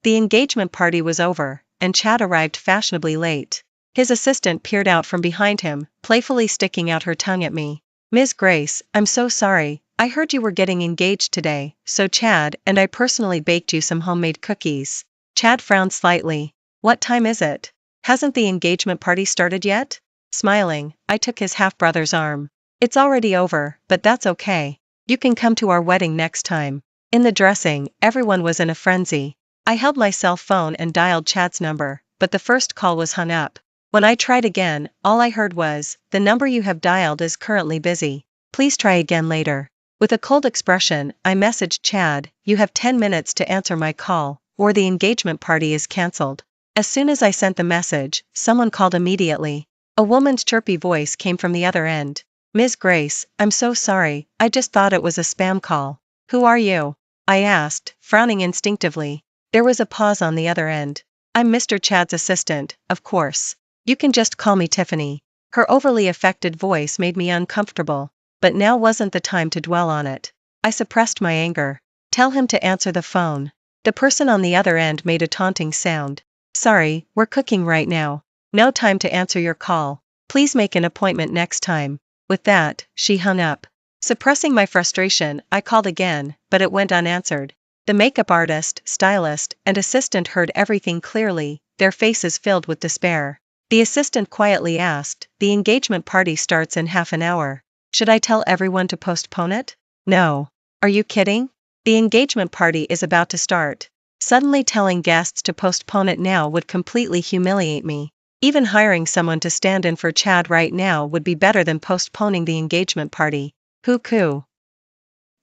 The engagement party was over, and Chad arrived fashionably late. His assistant peered out from behind him, playfully sticking out her tongue at me. "Ms. Grace, I'm so sorry, I heard you were getting engaged today, so Chad and I personally baked you some homemade cookies." Chad frowned slightly. "What time is it? Hasn't the engagement party started yet?" Smiling, I took his half-brother's arm. "It's already over, but that's okay. You can come to our wedding next time." In the dressing, everyone was in a frenzy. I held my cell phone and dialed Chad's number, but the first call was hung up. When I tried again, all I heard was, "The number you have dialed is currently busy. Please try again later." With a cold expression, I messaged Chad, "You have 10 minutes to answer my call, or the engagement party is cancelled." As soon as I sent the message, someone called immediately. A woman's chirpy voice came from the other end. "Ms. Grace, I'm so sorry, I just thought it was a spam call." "Who are you?" I asked, frowning instinctively. There was a pause on the other end. "I'm Mr. Chad's assistant, of course. You can just call me Tiffany." Her overly affected voice made me uncomfortable, but now wasn't the time to dwell on it. I suppressed my anger. "Tell him to answer the phone." The person on the other end made a taunting sound. "Sorry, we're cooking right now. No time to answer your call. Please make an appointment next time." With that, she hung up. Suppressing my frustration, I called again, but it went unanswered. The makeup artist, stylist, and assistant heard everything clearly, their faces filled with despair. The assistant quietly asked, "The engagement party starts in half an hour. Should I tell everyone to postpone it?" "No. Are you kidding? The engagement party is about to start. Suddenly telling guests to postpone it now would completely humiliate me. Even hiring someone to stand in for Chad right now would be better than postponing the engagement party." Who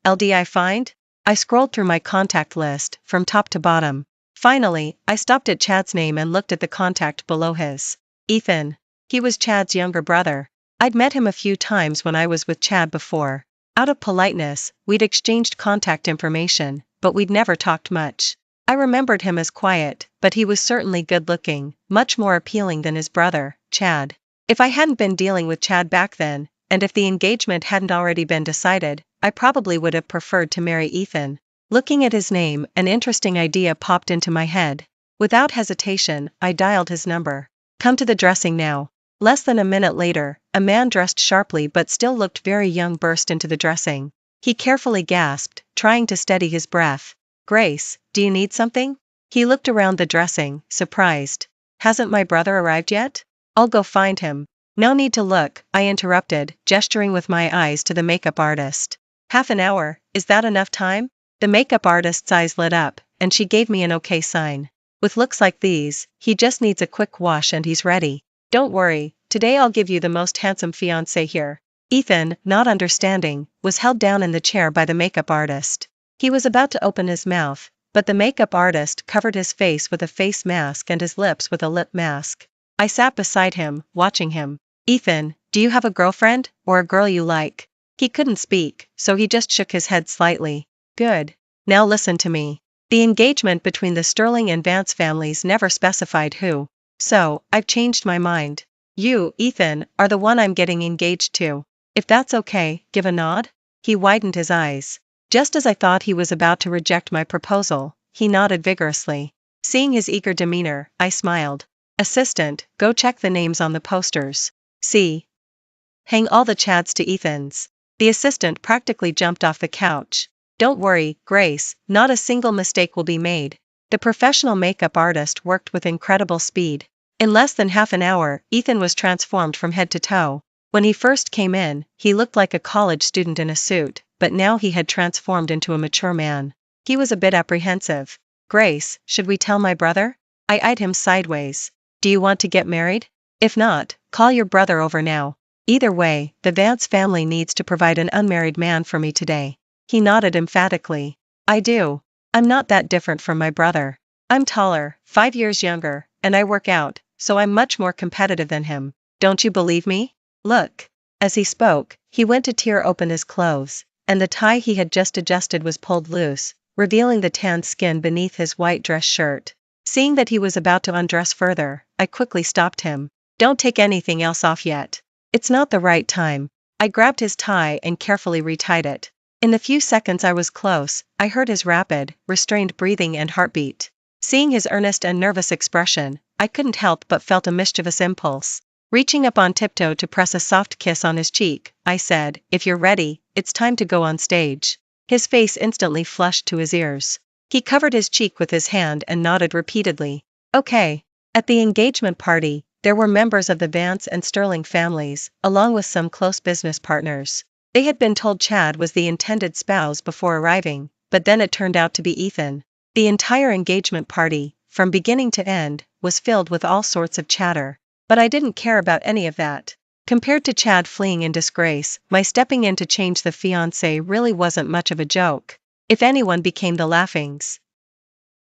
LD I find? I scrolled through my contact list, from top to bottom. Finally, I stopped at Chad's name and looked at the contact below his. Ethan. He was Chad's younger brother. I'd met him a few times when I was with Chad before. Out of politeness, we'd exchanged contact information, but we'd never talked much. I remembered him as quiet, but he was certainly good-looking, much more appealing than his brother, Chad. If I hadn't been dealing with Chad back then, and if the engagement hadn't already been decided, I probably would have preferred to marry Ethan. Looking at his name, an interesting idea popped into my head. Without hesitation, I dialed his number. "Come to the dressing now." Less than a minute later, a man dressed sharply but still looked very young burst into the dressing. He carefully gasped, trying to steady his breath. "Grace, do you need something?" He looked around the dressing, surprised. "Hasn't my brother arrived yet? I'll go find him." "No need to look," I interrupted, gesturing with my eyes to the makeup artist. "Half an hour, is that enough time?" The makeup artist's eyes lit up, and she gave me an okay sign. "With looks like these, he just needs a quick wash and he's ready. Don't worry, today I'll give you the most handsome fiancé here." Ethan, not understanding, was held down in the chair by the makeup artist. He was about to open his mouth, but the makeup artist covered his face with a face mask and his lips with a lip mask. I sat beside him, watching him. "Ethan, do you have a girlfriend, or a girl you like?" He couldn't speak, so he just shook his head slightly. "Good. Now listen to me. The engagement between the Sterling and Vance families never specified who. So, I've changed my mind. You, Ethan, are the one I'm getting engaged to. If that's okay, give a nod." He widened his eyes. Just as I thought he was about to reject my proposal, he nodded vigorously. Seeing his eager demeanor, I smiled. "Assistant, go check the names on the posters. See. Hang all the Chads to Ethan's." The assistant practically jumped off the couch. "Don't worry, Grace, not a single mistake will be made." The professional makeup artist worked with incredible speed. In less than half an hour, Ethan was transformed from head to toe. When he first came in, he looked like a college student in a suit, but now he had transformed into a mature man. He was a bit apprehensive. "Grace, should we tell my brother?" I eyed him sideways. "Do you want to get married? If not, call your brother over now. Either way, the Vance family needs to provide an unmarried man for me today." He nodded emphatically. "I do. I'm not that different from my brother. I'm taller, 5 years younger, and I work out, so I'm much more competitive than him. Don't you believe me? Look." As he spoke, he went to tear open his clothes, and the tie he had just adjusted was pulled loose, revealing the tanned skin beneath his white dress shirt. Seeing that he was about to undress further, I quickly stopped him. "Don't take anything else off yet. It's not the right time." I grabbed his tie and carefully retied it. In the few seconds I was close, I heard his rapid, restrained breathing and heartbeat. Seeing his earnest and nervous expression, I couldn't help but felt a mischievous impulse. Reaching up on tiptoe to press a soft kiss on his cheek, I said, "If you're ready, it's time to go on stage." His face instantly flushed to his ears. He covered his cheek with his hand and nodded repeatedly. Okay. At the engagement party, there were members of the Vance and Sterling families, along with some close business partners. They had been told Chad was the intended spouse before arriving, but then it turned out to be Ethan. The entire engagement party, from beginning to end, was filled with all sorts of chatter. But I didn't care about any of that. Compared to Chad fleeing in disgrace, my stepping in to change the fiancé really wasn't much of a joke. If anyone became the laughings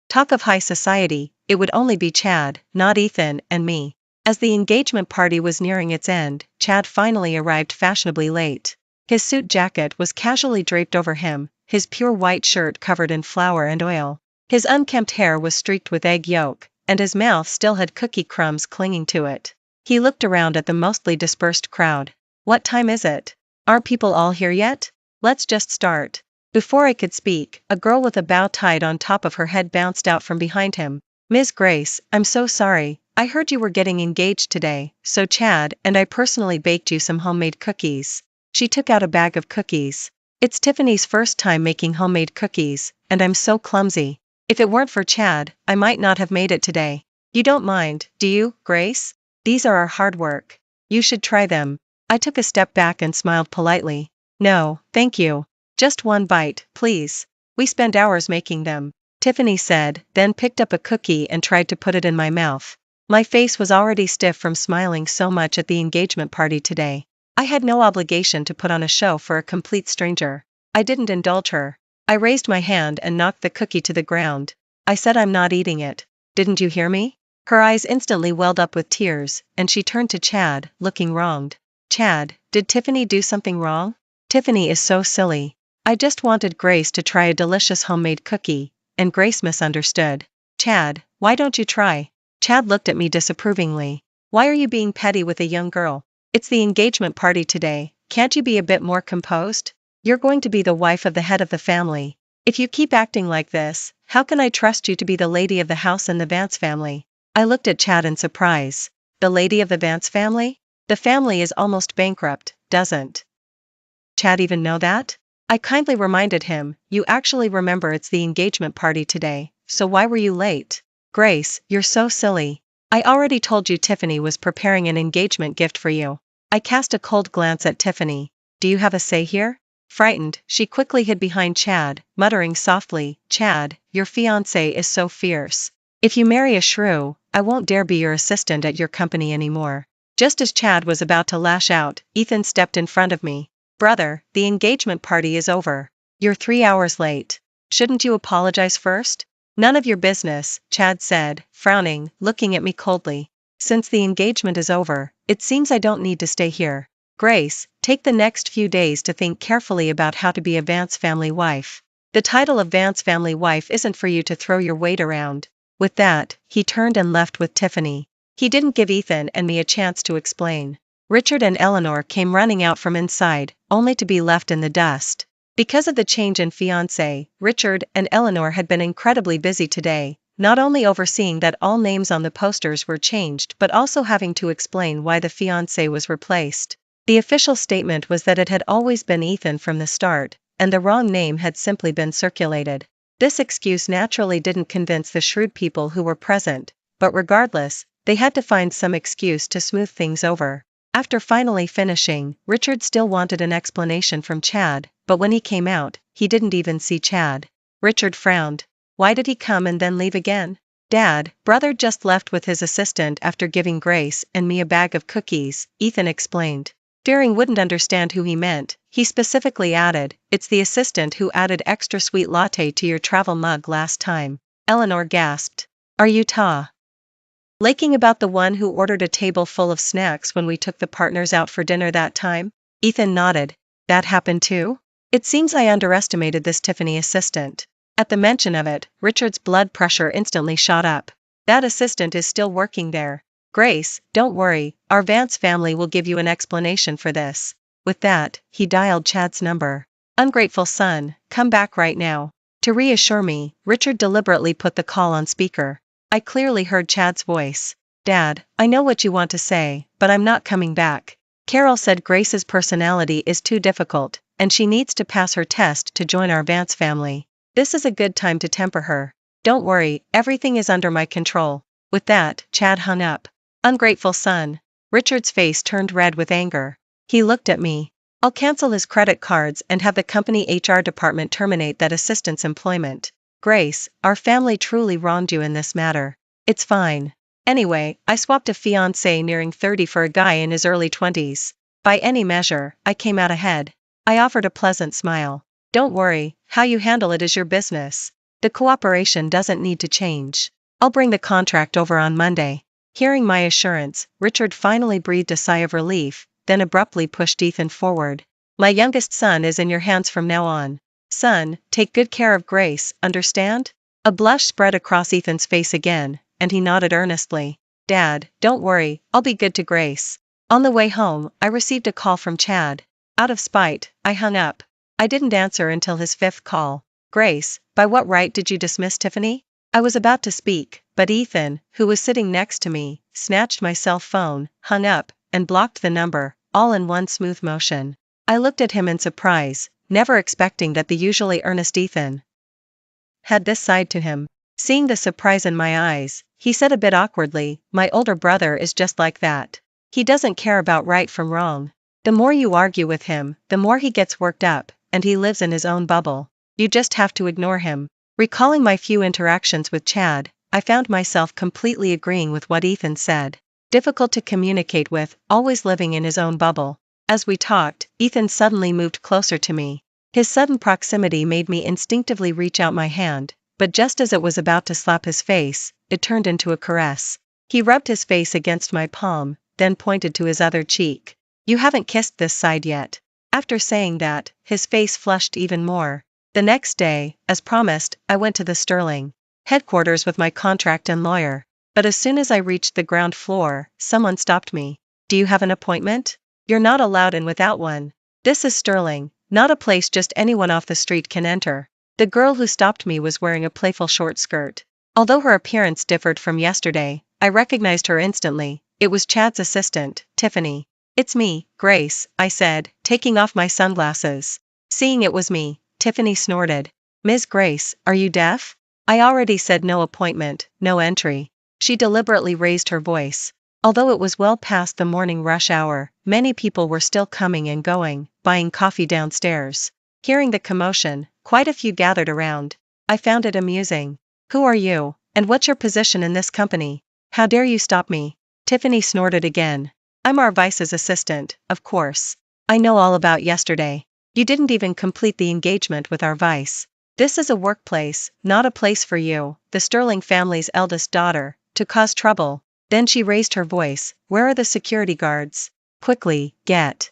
talk of high society, it would only be Chad, not Ethan, and me. As the engagement party was nearing its end, Chad finally arrived fashionably late. His suit jacket was casually draped over him, his pure white shirt covered in flour and oil. His unkempt hair was streaked with egg yolk, and his mouth still had cookie crumbs clinging to it. He looked around at the mostly dispersed crowd. "What time is it? Aren't people all here yet? Let's just start." Before I could speak, a girl with a bow tied on top of her head bounced out from behind him. "Miss Grace, I'm so sorry, I heard you were getting engaged today, so Chad and I personally baked you some homemade cookies." She took out a bag of cookies. It's Tiffany's first time making homemade cookies, and I'm so clumsy. If it weren't for Chad, I might not have made it today. You don't mind, do you, Grace? These are our hard work. You should try them. I took a step back and smiled politely. "No, thank you. Just one bite, please. We spend hours making them," Tiffany said, then picked up a cookie and tried to put it in my mouth. My face was already stiff from smiling so much at the engagement party today. I had no obligation to put on a show for a complete stranger. I didn't indulge her. I raised my hand and knocked the cookie to the ground. I said, "I'm not eating it. Didn't you hear me?" Her eyes instantly welled up with tears, and she turned to Chad, looking wronged. "Chad, did Tiffany do something wrong?" Tiffany is so silly. I just wanted Grace to try a delicious homemade cookie, and Grace misunderstood. "Chad, why don't you try?" Chad looked at me disapprovingly. "Why are you being petty with a young girl? It's the engagement party today, can't you be a bit more composed? You're going to be the wife of the head of the family. If you keep acting like this, how can I trust you to be the lady of the house in the Vance family?" I looked at Chad in surprise. The lady of the Vance family? The family is almost bankrupt, doesn't Chad even know that? I kindly reminded him, "You actually remember it's the engagement party today, so why were you late?" "Grace, you're so silly. I already told you Tiffany was preparing an engagement gift for you." I cast a cold glance at Tiffany. "Do you have a say here?" Frightened, she quickly hid behind Chad, muttering softly, "Chad, your fiancé is so fierce. If you marry a shrew, I won't dare be your assistant at your company anymore." Just as Chad was about to lash out, Ethan stepped in front of me. "Brother, the engagement party is over. You're 3 hours late. Shouldn't you apologize first?" "None of your business," Chad said, frowning, looking at me coldly. "Since the engagement is over, it seems I don't need to stay here. Grace, take the next few days to think carefully about how to be a Vance family wife. The title of Vance family wife isn't for you to throw your weight around." With that, he turned and left with Tiffany. He didn't give Ethan and me a chance to explain. Richard and Eleanor came running out from inside, only to be left in the dust. Because of the change in fiancé, Richard and Eleanor had been incredibly busy today, not only overseeing that all names on the posters were changed but also having to explain why the fiancé was replaced. The official statement was that it had always been Ethan from the start, and the wrong name had simply been circulated. This excuse naturally didn't convince the shrewd people who were present, but regardless, they had to find some excuse to smooth things over. After finally finishing, Richard still wanted an explanation from Chad, but when he came out, he didn't even see Chad. Richard frowned. Why did he come and then leave again? "Dad, brother just left with his assistant after giving Grace and me a bag of cookies," Ethan explained. Fearing wouldn't understand who he meant, he specifically added, "It's the assistant who added extra sweet latte to your travel mug last time." Eleanor gasped. "Are you laking about the one who ordered a table full of snacks when we took the partners out for dinner that time?" Ethan nodded. "That happened too?" It seems I underestimated this Tiffany assistant. At the mention of it, Richard's blood pressure instantly shot up. "That assistant is still working there. Grace, don't worry, our Vance family will give you an explanation for this." With that, he dialed Chad's number. "Ungrateful son, come back right now. To reassure me, Richard deliberately put the call on speaker. I clearly heard Chad's voice. Dad, I know what you want to say, but I'm not coming back. Carol said Grace's personality is too difficult, and she needs to pass her test to join our Vance family. This is a good time to temper her. Don't worry, everything is under my control. With that, Chad hung up. Ungrateful son. Richard's face turned red with anger. He looked at me. I'll cancel his credit cards and have the company HR department terminate that assistant's employment. Grace, our family truly wronged you in this matter. It's fine. Anyway, I swapped a fiancé nearing 30 for a guy in his early 20s. By any measure, I came out ahead. I offered a pleasant smile. Don't worry, how you handle it is your business. The cooperation doesn't need to change. I'll bring the contract over on Monday. Hearing my assurance, Richard finally breathed a sigh of relief, then abruptly pushed Ethan forward. My youngest son is in your hands from now on. Son, take good care of Grace, understand? A blush spread across Ethan's face again, and he nodded earnestly. Dad, don't worry, I'll be good to Grace. On the way home, I received a call from Chad. Out of spite, I hung up. I didn't answer until his fifth call. Grace, by what right did you dismiss Tiffany? I was about to speak, but Ethan, who was sitting next to me, snatched my cell phone, hung up, and blocked the number, all in one smooth motion. I looked at him in surprise, never expecting that the usually earnest Ethan had this side to him. Seeing the surprise in my eyes, he said a bit awkwardly, my older brother is just like that. He doesn't care about right from wrong. The more you argue with him, the more he gets worked up, and he lives in his own bubble. You just have to ignore him. Recalling my few interactions with Chad, I found myself completely agreeing with what Ethan said. Difficult to communicate with, always living in his own bubble. As we talked, Ethan suddenly moved closer to me. His sudden proximity made me instinctively reach out my hand, but just as it was about to slap his face, it turned into a caress. He rubbed his face against my palm, then pointed to his other cheek. You haven't kissed this side yet. After saying that, his face flushed even more. The next day, as promised, I went to the Sterling headquarters with my contract and lawyer. But as soon as I reached the ground floor, someone stopped me. Do you have an appointment? You're not allowed in without one. This is Sterling, not a place just anyone off the street can enter. The girl who stopped me was wearing a playful short skirt. Although her appearance differed from yesterday, I recognized her instantly. It was Chad's assistant, Tiffany. It's me, Grace, I said, taking off my sunglasses. Seeing it was me, Tiffany snorted. Ms. Grace, are you deaf? I already said no appointment, no entry. She deliberately raised her voice. Although it was well past the morning rush hour, many people were still coming and going, buying coffee downstairs. Hearing the commotion, quite a few gathered around. I found it amusing. Who are you, and what's your position in this company? How dare you stop me? Tiffany snorted again. I'm our vice's assistant, of course. I know all about yesterday. You didn't even complete the engagement with our vice. This is a workplace, not a place for you, the Sterling family's eldest daughter, to cause trouble. Then she raised her voice. Where are the security guards? Quickly, get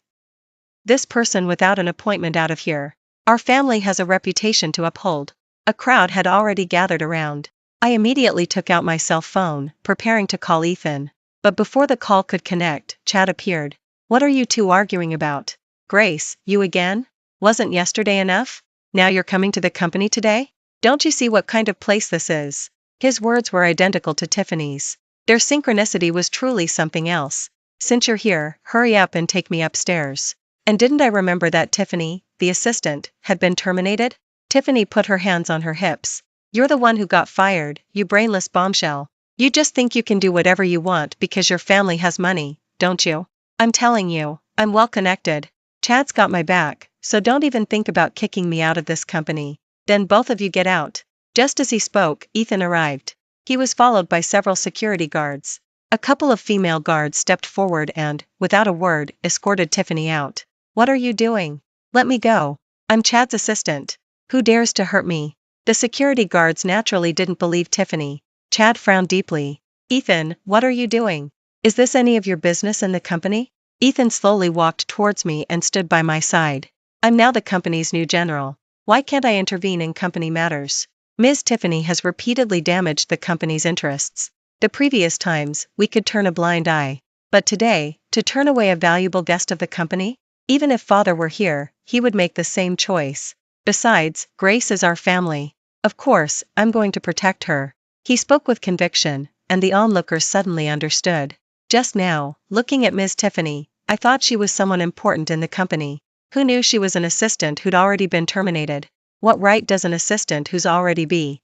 this person without an appointment out of here. Our family has a reputation to uphold. A crowd had already gathered around. I immediately took out my cell phone, preparing to call Ethan. But before the call could connect, Chad appeared. What are you two arguing about? Grace, you again? Wasn't yesterday enough? Now you're coming to the company today? Don't you see what kind of place this is? His words were identical to Tiffany's. Their synchronicity was truly something else. Since you're here, hurry up and take me upstairs. And didn't I remember that Tiffany, the assistant, had been terminated? Tiffany put her hands on her hips. You're the one who got fired, you brainless bombshell. You just think you can do whatever you want because your family has money, don't you? I'm telling you, I'm well connected. Chad's got my back, so don't even think about kicking me out of this company. Then both of you get out. Just as he spoke, Ethan arrived. He was followed by several security guards. A couple of female guards stepped forward and, without a word, escorted Tiffany out. What are you doing? Let me go. I'm Chad's assistant. Who dares to hurt me? The security guards naturally didn't believe Tiffany. Chad frowned deeply. Ethan, what are you doing? Is this any of your business in the company? Ethan slowly walked towards me and stood by my side. I'm now the company's new general. Why can't I intervene in company matters? Ms. Tiffany has repeatedly damaged the company's interests. The previous times, we could turn a blind eye. But today, to turn away a valuable guest of the company? Even if father were here, he would make the same choice. Besides, Grace is our family. Of course, I'm going to protect her. He spoke with conviction, and the onlookers suddenly understood. Just now, looking at Miss Tiffany, I thought she was someone important in the company. Who knew she was an assistant who'd already been terminated? What right does an assistant who's already been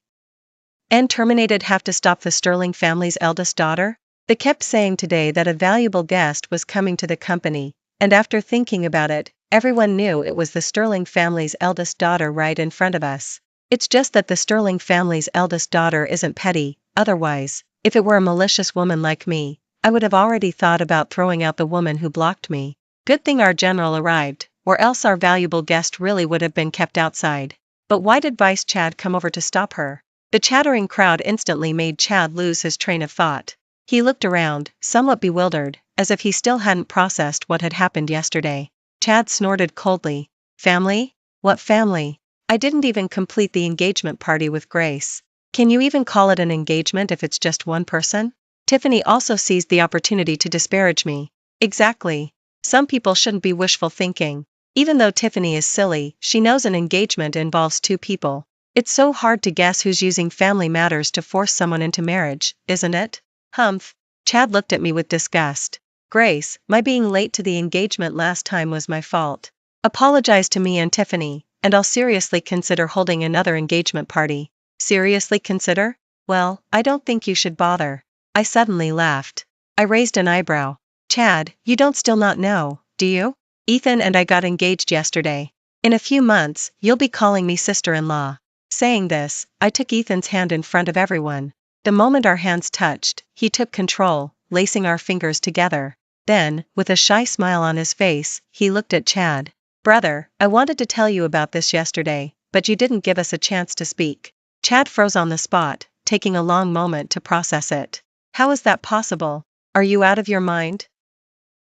terminated have to stop the Sterling family's eldest daughter? They kept saying today that a valuable guest was coming to the company, and after thinking about it, everyone knew it was the Sterling family's eldest daughter right in front of us. It's just that the Sterling family's eldest daughter isn't petty, otherwise, if it were a malicious woman like me, I would have already thought about throwing out the woman who blocked me. Good thing our general arrived, or else our valuable guest really would have been kept outside. But why did Vice Chad come over to stop her? The chattering crowd instantly made Chad lose his train of thought. He looked around, somewhat bewildered, as if he still hadn't processed what had happened yesterday. Chad snorted coldly. Family? What family? I didn't even complete the engagement party with Grace. Can you even call it an engagement if it's just one person? Tiffany also seized the opportunity to disparage me. Exactly. Some people shouldn't be wishful thinking. Even though Tiffany is silly, she knows an engagement involves two people. It's so hard to guess who's using family matters to force someone into marriage, isn't it? Humph. Chad looked at me with disgust. Grace, my being late to the engagement last time was my fault. Apologize to me and Tiffany, and I'll seriously consider holding another engagement party. Seriously consider? Well, I don't think you should bother. I suddenly laughed. I raised an eyebrow. Chad, you don't still not know, do you? Ethan and I got engaged yesterday. In a few months, you'll be calling me sister-in-law. Saying this, I took Ethan's hand in front of everyone. The moment our hands touched, he took control, lacing our fingers together. Then, with a shy smile on his face, he looked at Chad. Brother, I wanted to tell you about this yesterday, but you didn't give us a chance to speak. Chad froze on the spot, taking a long moment to process it. How is that possible? Are you out of your mind?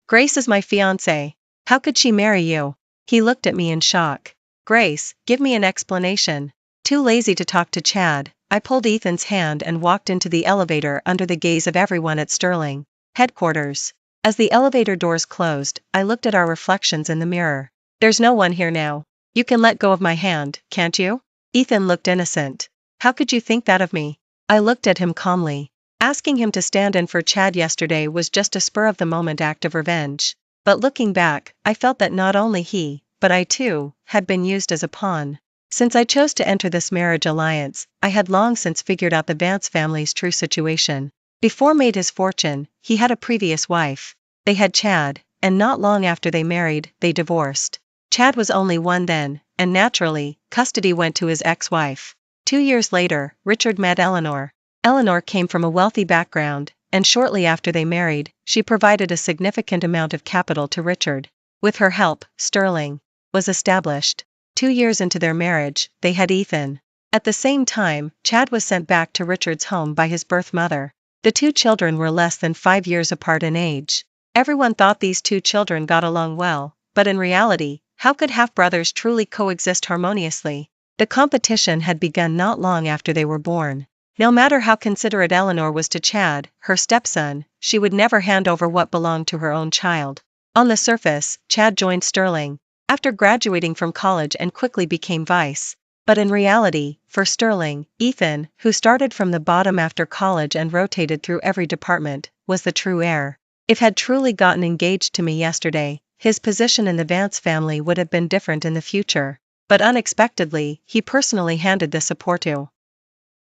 Grace is my fiancée. How could she marry you? He looked at me in shock. Grace, give me an explanation. Too lazy to talk to Chad, I pulled Ethan's hand and walked into the elevator under the gaze of everyone at Sterling headquarters. As the elevator doors closed, I looked at our reflections in the mirror. There's no one here now. You can let go of my hand, can't you? Ethan looked innocent. How could you think that of me? I looked at him calmly. Asking him to stand in for Chad yesterday was just a spur-of-the-moment act of revenge. But looking back, I felt that not only he, but I too, had been used as a pawn. Since I chose to enter this marriage alliance, I had long since figured out the Vance family's true situation. Before made his fortune, he had a previous wife. They had Chad, and not long after they married, they divorced. Chad was only one then, and naturally, custody went to his ex-wife. 2 years later, Richard met Eleanor. Eleanor came from a wealthy background, and shortly after they married, she provided a significant amount of capital to Richard. With her help, Sterling was established. 2 years into their marriage, they had Ethan. At the same time, Chad was sent back to Richard's home by his birth mother. The two children were less than 5 years apart in age. Everyone thought these two children got along well, but in reality, how could half-brothers truly coexist harmoniously? The competition had begun not long after they were born. No matter how considerate Eleanor was to Chad, her stepson, she would never hand over what belonged to her own child. On the surface, Chad joined Sterling after graduating from college and quickly became vice. But in reality, for Sterling, Ethan, who started from the bottom after college and rotated through every department, was the true heir. If had truly gotten engaged to me yesterday, his position in the Vance family would have been different in the future. But unexpectedly, he personally handed the support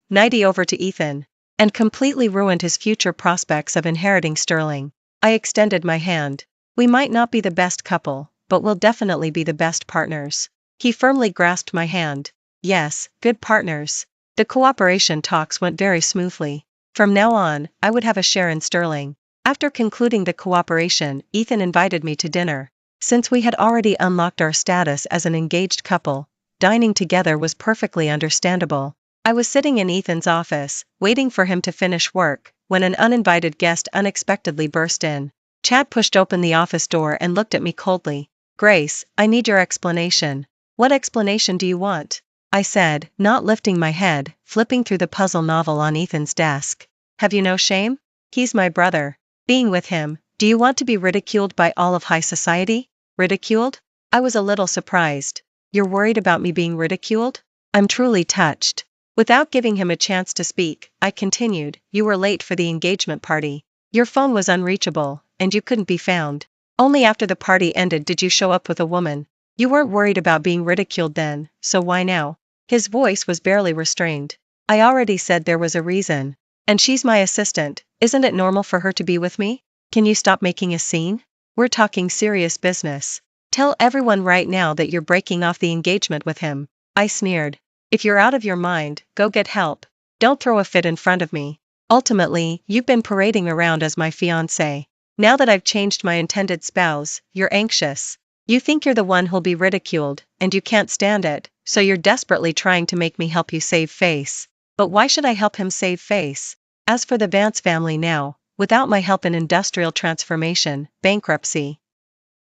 nighty over to Ethan, and completely ruined his future prospects of inheriting Sterling. I extended my hand. We might not be the best couple, but we'll definitely be the best partners. He firmly grasped my hand. Yes, good partners. The cooperation talks went very smoothly. From now on, I would have a share in Sterling. After concluding the cooperation, Ethan invited me to dinner. Since we had already unlocked our status as an engaged couple, dining together was perfectly understandable. I was sitting in Ethan's office, waiting for him to finish work, when an uninvited guest unexpectedly burst in. Chad pushed open the office door and looked at me coldly. Grace, I need your explanation. What explanation do you want? I said, not lifting my head, flipping through the puzzle novel on Ethan's desk. Have you no shame? He's my brother. Being with him, do you want to be ridiculed by all of high society? Ridiculed? I was a little surprised. You're worried about me being ridiculed? I'm truly touched. Without giving him a chance to speak, I continued, you were late for the engagement party. Your phone was unreachable, and you couldn't be found. Only after the party ended did you show up with a woman. You weren't worried about being ridiculed then, so why now? His voice was barely restrained. I already said there was a reason. And she's my assistant, isn't it normal for her to be with me? Can you stop making a scene? We're talking serious business. Tell everyone right now that you're breaking off the engagement with him. I sneered. If you're out of your mind, go get help. Don't throw a fit in front of me. Ultimately, you've been parading around as my fiancé. Now that I've changed my intended spouse, you're anxious. You think you're the one who'll be ridiculed, and you can't stand it, so you're desperately trying to make me help you save face. But why should I help him save face? As for the Vance family now, without my help in industrial transformation, bankruptcy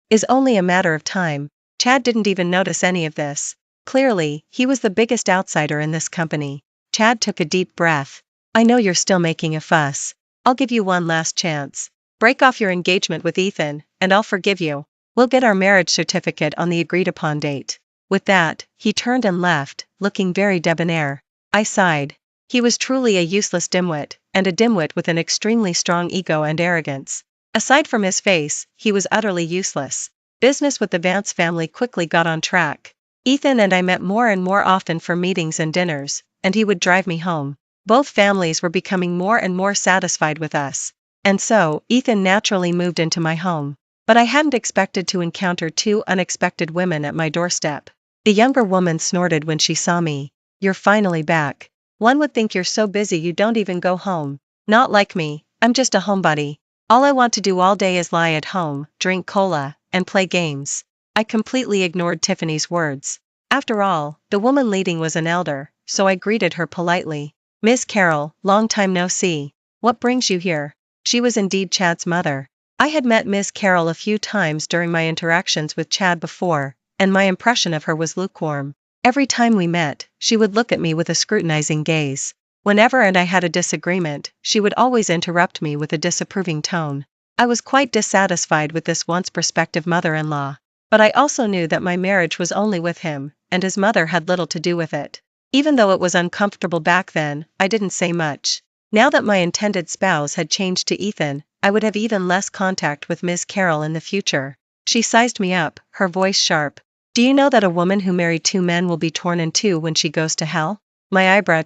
is only a matter of time. Chad didn't even notice any of this. Clearly, he was the biggest outsider in this company. Chad took a deep breath. I know you're still making a fuss. I'll give you one last chance. Break off your engagement with Ethan, and I'll forgive you. We'll get our marriage certificate on the agreed upon date. With that, he turned and left, looking very debonair. I sighed. He was truly a useless dimwit, and a dimwit with an extremely strong ego and arrogance. Aside from his face, he was utterly useless. Business with the Vance family quickly got on track. Ethan and I met more and more often for meetings and dinners, and he would drive me home. Both families were becoming more and more satisfied with us. And so, Ethan naturally moved into my home. But I hadn't expected to encounter two unexpected women at my doorstep. The younger woman snorted when she saw me. You're finally back. One would think you're so busy you don't even go home. Not like me, I'm just a homebody. All I want to do all day is lie at home, drink cola, and play games. I completely ignored Tiffany's words. After all, the woman leading was an elder, so I greeted her politely. Miss Carroll, long time no see. What brings you here? She was indeed Chad's mother. I had met Miss Carroll a few times during my interactions with Chad before, and my impression of her was lukewarm. Every time we met, she would look at me with a scrutinizing gaze. Whenever I had a disagreement, she would always interrupt me with a disapproving tone. I was quite dissatisfied with this once prospective mother-in-law. But I also knew that my marriage was only with him, and his mother had little to do with it. Even though it was uncomfortable back then, I didn't say much. Now that my intended spouse had changed to Ethan, I would have even less contact with Miss Carroll in the future. She sized me up, her voice sharp. Do you know that a woman who married two men will be torn in two when she goes to hell? My eyebrow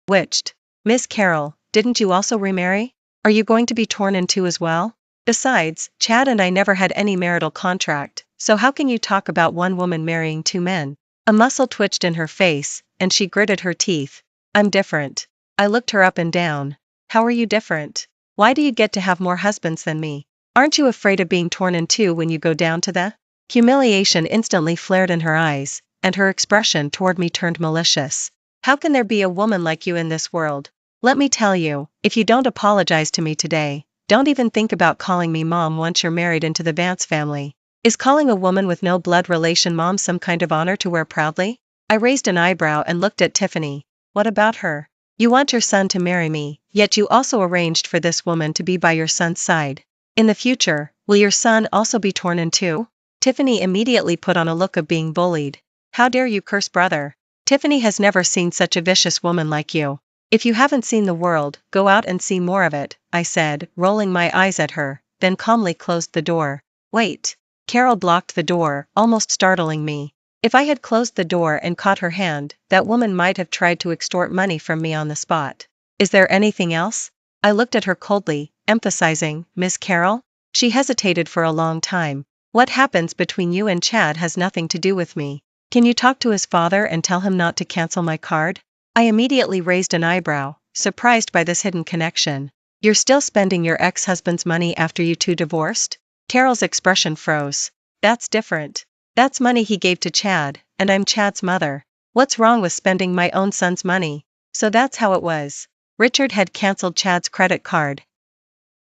twitched. Miss Carroll, didn't you also remarry? Are you going to be torn in two as well? Besides, Chad and I never had any marital contract, so how can you talk about one woman marrying two men? A muscle twitched in her face, and she gritted her teeth. I'm different. I looked her up and down. How are you different? Why do you get to have more husbands than me? Aren't you afraid of being torn in two when you go down to the? Humiliation instantly flared in her eyes, and her expression toward me turned malicious. How can there be a woman like you in this world? Let me tell you, if you don't apologize to me today, don't even think about calling me mom once you're married into the Vance family. Is calling a woman with no blood relation mom some kind of honor to wear proudly? I raised an eyebrow and looked at Tiffany. What about her? You want your son to marry me, yet you also arranged for this woman to be by your son's side. In the future, will your son also be torn in two? Tiffany immediately put on a look of being bullied. How dare you curse brother? Tiffany has never seen such a vicious woman like you. If you haven't seen the world, go out and see more of it, I said, rolling my eyes at her, then calmly closed the door. Wait. Carol blocked the door, almost startling me. If I had closed the door and caught her hand, that woman might have tried to extort money from me on the spot. Is there anything else? I looked at her coldly, emphasizing, Miss Carroll? She hesitated for a long time. What happens between you and Chad has nothing to do with me. Can you talk to his father and tell him not to cancel my card? I immediately raised an eyebrow, surprised by this hidden connection. You're still spending your ex-husband's money after you two divorced? Carol's expression froze. That's different. That's money he gave to Chad, and I'm Chad's mother. What's wrong with spending my own son's money? So that's how it was. Richard had canceled Chad's credit card.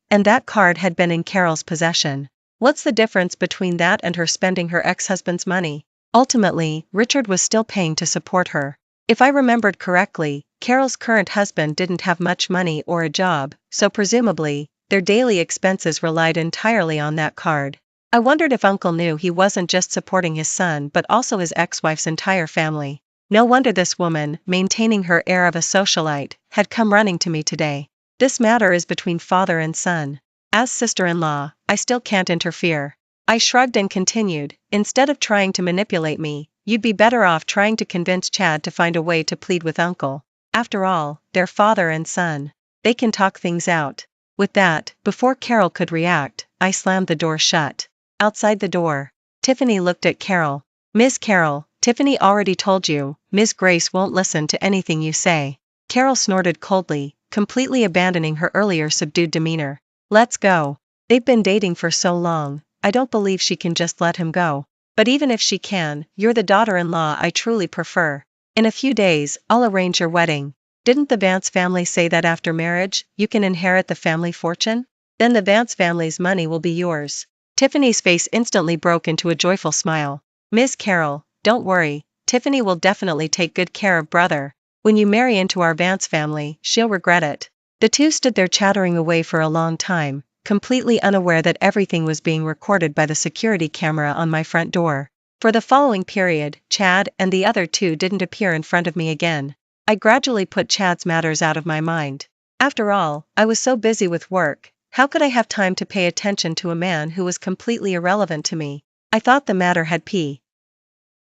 And that card had been in Carol's possession. What's the difference between that and her spending her ex-husband's money? Ultimately, Richard was still paying to support her. If I remembered correctly, Carol's current husband didn't have much money or a job, so presumably, their daily expenses relied entirely on that card. I wondered if Uncle knew he wasn't just supporting his son but also his ex-wife's entire family. No wonder this woman, maintaining her air of a socialite, had come running to me today. This matter is between father and son. As sister-in-law, I still can't interfere. I shrugged and continued, instead of trying to manipulate me, you'd be better off trying to convince Chad to find a way to plead with uncle. After all, they're father and son. They can talk things out. With that, before Carol could react, I slammed the door shut. Outside the door, Tiffany looked at Carol. Miss Carol, Tiffany already told you, Miss Grace won't listen to anything you say. Carol snorted coldly, completely abandoning her earlier subdued demeanor. Let's go. They've been dating for so long, I don't believe she can just let him go. But even if she can, you're the daughter-in-law I truly prefer. In a few days, I'll arrange your wedding. Didn't the Vance family say that after marriage, you can inherit the family fortune? Then the Vance family's money will be yours. Tiffany's face instantly broke into a joyful smile. Miss Carol, don't worry, Tiffany will definitely take good care of brother. When you marry into our Vance family, she'll regret it. The two stood there chattering away for a long time, completely unaware that everything was being recorded by the security camera on my front door. For the following period, Chad and the other two didn't appear in front of me again. I gradually put Chad's matters out of my mind. After all, I was so busy with work, how could I have time to pay attention to a man who was completely irrelevant to me? I thought the matter had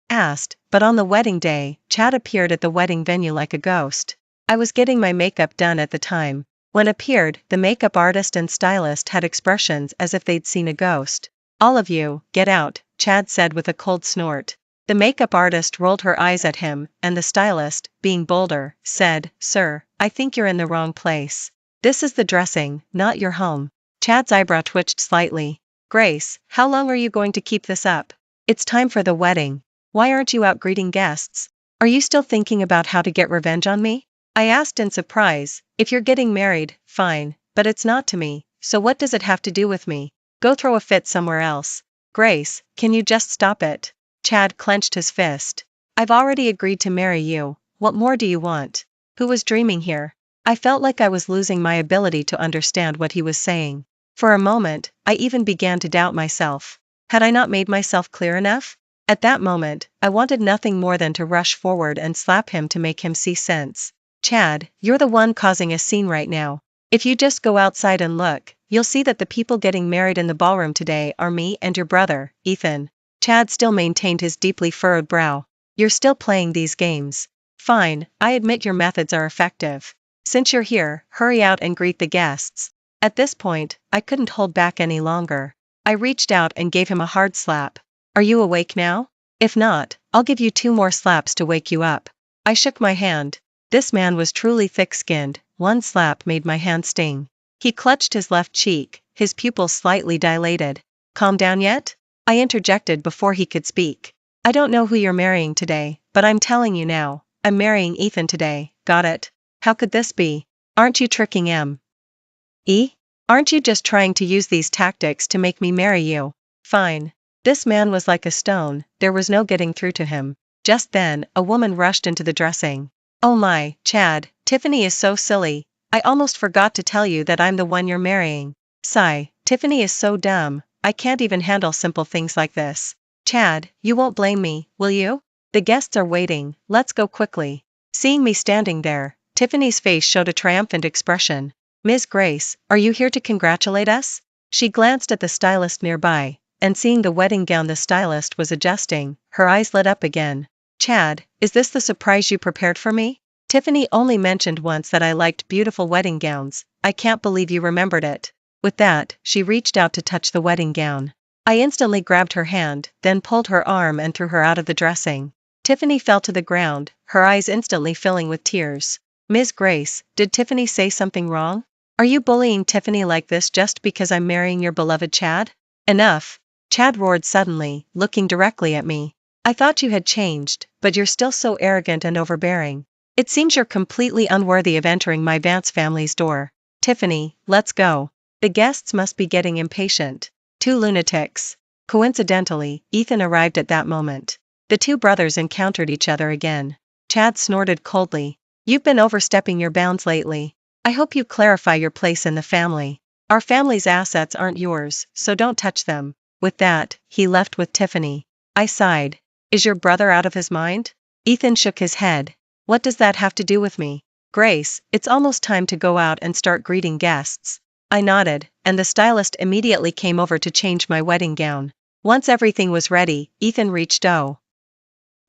passed, but on the wedding day, Chad appeared at the wedding venue like a ghost. I was getting my makeup done at the time. When appeared, the makeup artist and stylist had expressions as if they'd seen a ghost. All of you, get out, Chad said with a cold snort. The makeup artist rolled her eyes at him, and the stylist, being bolder, said, Sir, I think you're in the wrong place. This is the dressing, not your home. Chad's eyebrow twitched slightly. Grace, how long are you going to keep this up? It's time for the wedding. Why aren't you out greeting guests? Are you still thinking about how to get revenge on me? I asked in surprise. If you're getting married, fine, but it's not to me, so what does it have to do with me? Go throw a fit somewhere else. Grace, can you just stop it? Chad clenched his fist. I've already agreed to marry you, what more do you want? Who was dreaming here? I felt like I was losing my ability to understand what he was saying. For a moment, I even began to doubt myself. Had I not made myself clear enough? At that moment, I wanted nothing more than to rush forward and slap him to make him see sense. Chad, you're the one causing a scene right now. If you just go outside and look, you'll see that the people getting married in the ballroom today are me and your brother, Ethan. Chad still maintained his deeply furrowed brow. You're still playing these games. Fine, I admit your methods are effective. Since you're here, hurry out and greet the guests. At this point, I couldn't hold back any longer. I reached out and gave him a hard slap. Are you awake now? If not, I'll give you 2 more slaps to wake you up. I shook my hand. This man was truly thick-skinned, one slap made my hand sting. He clutched his left cheek, his pupils slightly dilated. Calm down yet? I interjected before he could speak. I don't know who you're marrying today, but I'm telling you now, I'm marrying Ethan today, got it? How could this be? Aren't you tricking me? Aren't you just trying to use these tactics to make me marry you? Fine. This man was like a stone, there was no getting through to him. Just then, a woman rushed into the dressing. Oh my, Chad, Tiffany is so silly, I almost forgot to tell you that I'm the one you're marrying. Sigh, Tiffany is so dumb, I can't even handle simple things like this. Chad, you won't blame me, will you? The guests are waiting, let's go quickly. Seeing me standing there, Tiffany's face showed a triumphant expression. Ms. Grace, are you here to congratulate us? She glanced at the stylist nearby, and seeing the wedding gown the stylist was adjusting, her eyes lit up again. Chad, is this the surprise you prepared for me? Tiffany only mentioned once that I liked beautiful wedding gowns, I can't believe you remembered it. With that, she reached out to touch the wedding gown. I instantly grabbed her hand, then pulled her arm and threw her out of the dressing. Tiffany fell to the ground, her eyes instantly filling with tears. Ms. Grace, did Tiffany say something wrong? Are you bullying Tiffany like this just because I'm marrying your beloved Chad? Enough! Chad roared suddenly, looking directly at me. I thought you had changed, but you're still so arrogant and overbearing. It seems you're completely unworthy of entering my Vance family's door. Tiffany, let's go. The guests must be getting impatient. 2 lunatics. Coincidentally, Ethan arrived at that moment. The 2 brothers encountered each other again. Chad snorted coldly. You've been overstepping your bounds lately. I hope you clarify your place in the family. Our family's assets aren't yours, so don't touch them. With that, he left with Tiffany. I sighed. Is your brother out of his mind? Ethan shook his head. What does that have to do with me? Grace, it's almost time to go out and start greeting guests. I nodded, and the stylist immediately came over to change my wedding gown. Once everything was ready, Ethan reached out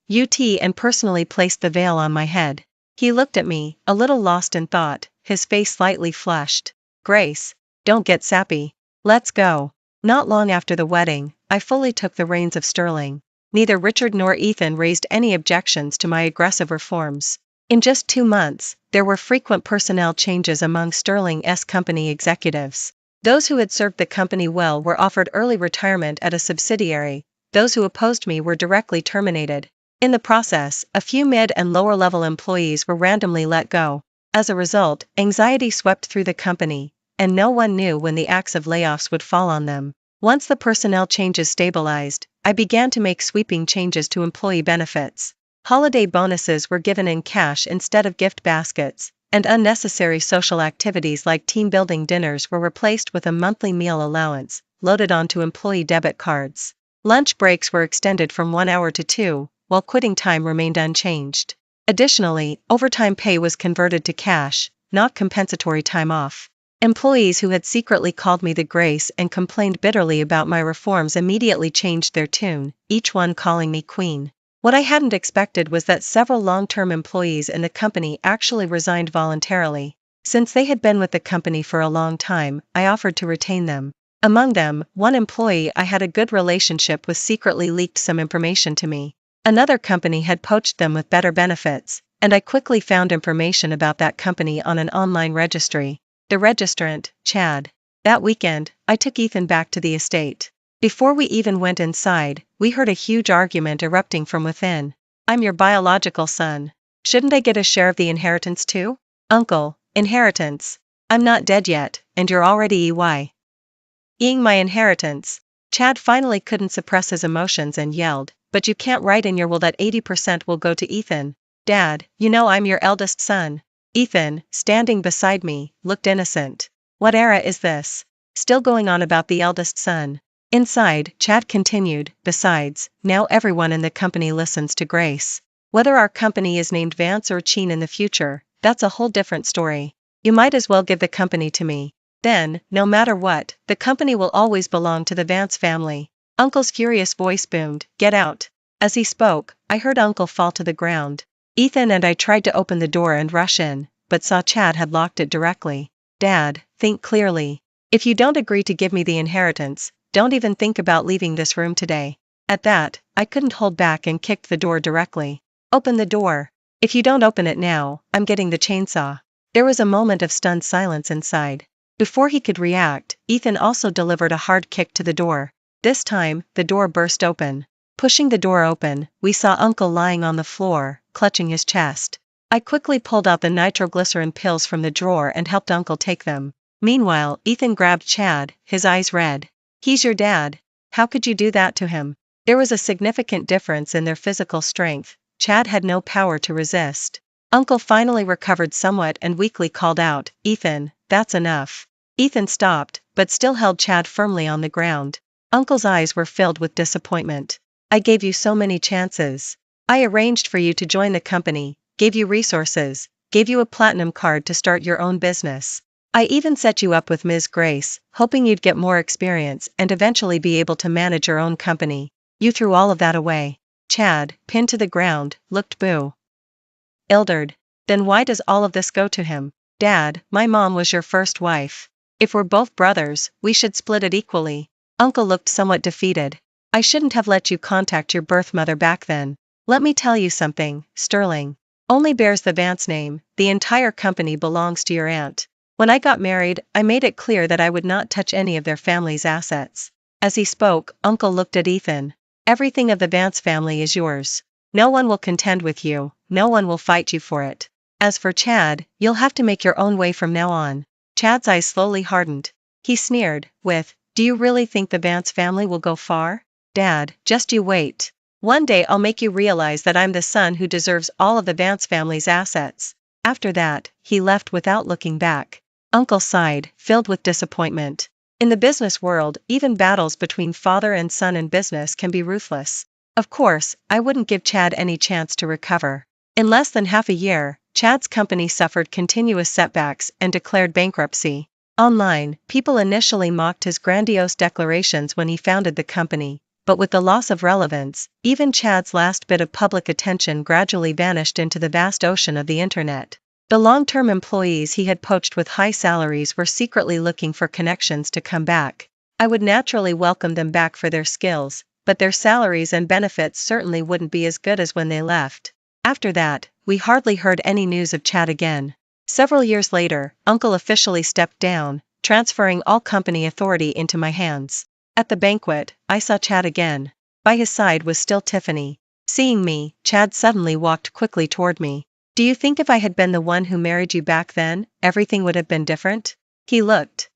and personally placed the veil on my head. He looked at me, a little lost in thought, his face slightly flushed. Grace, don't get sappy. Let's go. Not long after the wedding, I fully took the reins of Sterling. Neither Richard nor Ethan raised any objections to my aggressive reforms. In just 2 months, there were frequent personnel changes among Sterling's company executives. Those who had served the company well were offered early retirement at a subsidiary, those who opposed me were directly terminated. In the process, a few mid- and lower-level employees were randomly let go. As a result, anxiety swept through the company, and no one knew when the axe of layoffs would fall on them. Once the personnel changes stabilized, I began to make sweeping changes to employee benefits. Holiday bonuses were given in cash instead of gift baskets, and unnecessary social activities like team-building dinners were replaced with a monthly meal allowance, loaded onto employee debit cards. Lunch breaks were extended from 1 hour to 2, while quitting time remained unchanged. Additionally, overtime pay was converted to cash, not compensatory time off. Employees who had secretly called me the Grace and complained bitterly about my reforms immediately changed their tune, each one calling me Queen. What I hadn't expected was that several long-term employees in the company actually resigned voluntarily. Since they had been with the company for a long time, I offered to retain them. Among them, one employee I had a good relationship with secretly leaked some information to me. Another company had poached them with better benefits, and I quickly found information about that company on an online registry. The registrant, Chad. That weekend, I took Ethan back to the estate. Before we even went inside, we heard a huge argument erupting from within. I'm your biological son. Shouldn't I get a share of the inheritance too? Uncle, inheritance. I'm not dead yet, and you're already eyeing my inheritance. Chad finally couldn't suppress his emotions and yelled, but you can't write in your will that 80% will go to Ethan. Dad, you know I'm your eldest son. Ethan, standing beside me, looked innocent. What era is this? Still going on about the eldest son. Inside, Chad continued, besides, now everyone in the company listens to Grace. Whether our company is named Vance or Cheen in the future, that's a whole different story. You might as well give the company to me. Then, no matter what, the company will always belong to the Vance family. Uncle's furious voice boomed, get out. As he spoke, I heard Uncle fall to the ground. Ethan and I tried to open the door and rush in, but saw Chad had locked it directly. Dad, think clearly. If you don't agree to give me the inheritance, don't even think about leaving this room today. At that, I couldn't hold back and kicked the door directly. Open the door. If you don't open it now, I'm getting the chainsaw. There was a moment of stunned silence inside. Before he could react, Ethan also delivered a hard kick to the door. This time, the door burst open. Pushing the door open, we saw Uncle lying on the floor, clutching his chest. I quickly pulled out the nitroglycerin pills from the drawer and helped Uncle take them. Meanwhile, Ethan grabbed Chad, his eyes red. He's your dad. How could you do that to him? There was a significant difference in their physical strength. Chad had no power to resist. Uncle finally recovered somewhat and weakly called out, Ethan, that's enough. Ethan stopped, but still held Chad firmly on the ground. Uncle's eyes were filled with disappointment. I gave you so many chances. I arranged for you to join the company, gave you resources, gave you a platinum card to start your own business. I even set you up with Ms. Grace, hoping you'd get more experience and eventually be able to manage your own company. You threw all of that away. Chad, pinned to the ground, looked bewildered. Then why does all of this go to him? Dad, my mom was your first wife. If we're both brothers, we should split it equally. Uncle looked somewhat defeated. I shouldn't have let you contact your birth mother back then. Let me tell you something, Sterling. Only bears the Vance name, the entire company belongs to your aunt. When I got married, I made it clear that I would not touch any of their family's assets. As he spoke, Uncle looked at Ethan. Everything of the Vance family is yours. No one will contend with you, no one will fight you for it. As for Chad, you'll have to make your own way from now on. Chad's eyes slowly hardened. He sneered, do you really think the Vance family will go far? Dad, just you wait. One day I'll make you realize that I'm the son who deserves all of the Vance family's assets. After that, he left without looking back. Uncle sighed, filled with disappointment. In the business world, even battles between father and son in business can be ruthless. Of course, I wouldn't give Chad any chance to recover. In less than half a year, Chad's company suffered continuous setbacks and declared bankruptcy. Online, people initially mocked his grandiose declarations when he founded the company, but with the loss of relevance, even Chad's last bit of public attention gradually vanished into the vast ocean of the internet. The long-term employees he had poached with high salaries were secretly looking for connections to come back. I would naturally welcome them back for their skills, but their salaries and benefits certainly wouldn't be as good as when they left. After that, we hardly heard any news of Chad again. Several years later, Uncle officially stepped down, transferring all company authority into my hands. At the banquet, I saw Chad again. By his side was still Tiffany. Seeing me, Chad suddenly walked quickly toward me. "Do you think if I had been the one who married you back then, everything would have been different?" He looked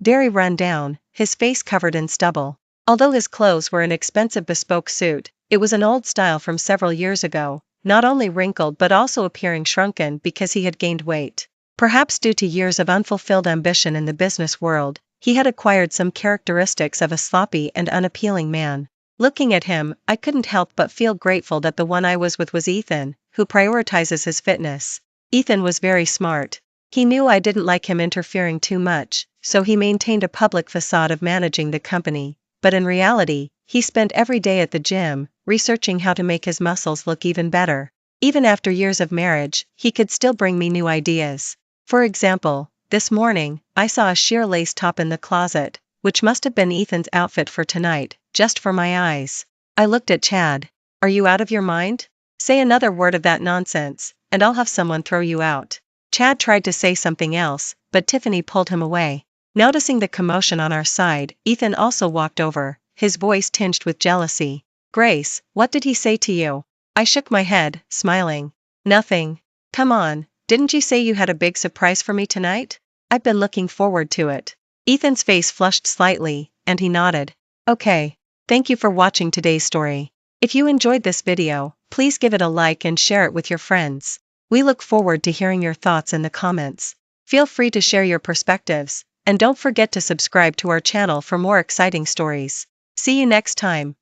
very run down, his face covered in stubble. Although his clothes were an expensive bespoke suit, it was an old style from several years ago, not only wrinkled but also appearing shrunken because he had gained weight. Perhaps due to years of unfulfilled ambition in the business world, he had acquired some characteristics of a sloppy and unappealing man. Looking at him, I couldn't help but feel grateful that the one I was with was Ethan, who prioritizes his fitness. Ethan was very smart. He knew I didn't like him interfering too much, so he maintained a public facade of managing the company, but in reality, he spent every day at the gym, researching how to make his muscles look even better. Even after years of marriage, he could still bring me new ideas. For example, this morning, I saw a sheer lace top in the closet, which must have been Ethan's outfit for tonight, just for my eyes. I looked at Chad. "Are you out of your mind? Say another word of that nonsense, and I'll have someone throw you out." Chad tried to say something else, but Tiffany pulled him away. Noticing the commotion on our side, Ethan also walked over, his voice tinged with jealousy. "Grace, what did he say to you?" I shook my head, smiling. "Nothing. Come on, didn't you say you had a big surprise for me tonight? I've been looking forward to it." Ethan's face flushed slightly, and he nodded. "Okay. Thank you for watching today's story. If you enjoyed this video, please give it a like and share it with your friends. We look forward to hearing your thoughts in the comments. Feel free to share your perspectives, and don't forget to subscribe to our channel for more exciting stories. See you next time.